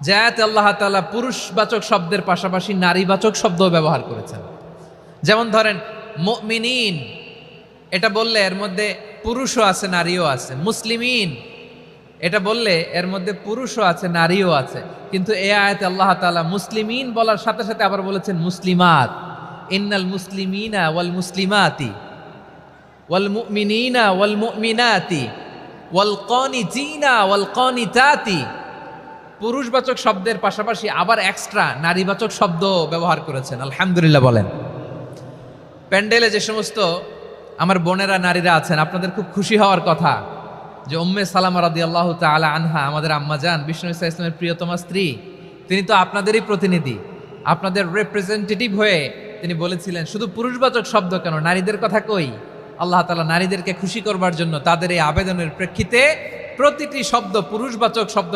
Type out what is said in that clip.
যে আয়াতে আল্লাহ তাআলা পুরুষবাচক শব্দের পাশাপাশি নারীবাচক শব্দও ব্যবহার করেছেন। যেমন ধরেন মুমিনিন, এটা বললে এর মধ্যে পুরুষও আছে নারীও আছে। মুসলিমিন, এটা বললে এর মধ্যে পুরুষও আছে নারীও আছে। কিন্তু এই আয়াতে আল্লাহ তাআলা মুসলিমিন বলার সাথে সাথে আবার বলেছেন মুসলিমাত। ইন্নাল মুসলিমিনা ওয়াল মুসলিমাতি ওয়াল মুমিনিনা ওয়াল মুমিনাতি ওয়াল কানিতিনা ওয়াল কানিতাতি। পুরুষবাচক শব্দের পাশাপাশি আবার এক্সট্রা নারীবাচক শব্দ ব্যবহার করেছেন। আলহামদুলিল্লাহ বলেন। প্যান্ডেলে যে সমস্ত আমার বোনেরা নারীরা আছেন, আপনাদের খুব খুশি হওয়ার কথা যে উম্মে সালামা রাদিয়াল্লাহু তাআলা আনহা, আমাদের আম্মাজান বিষ্ণু ইসা ইসলামের প্রিয়তমা স্ত্রী, তিনি তো আপনাদেরই প্রতিনিধি, আপনাদের রিপ্রেজেন্টেটিভ হয়ে তিনি বলেছিলেন শুধু পুরুষবাচক শব্দ কেন, নারীদের কথা কই। আল্লাহ তাআলা নারীদেরকে খুশি করবার জন্য তাদের এই আবেদনের প্রেক্ষিতে প্রতিটি শব্দ পুরুষবাচক শব্দ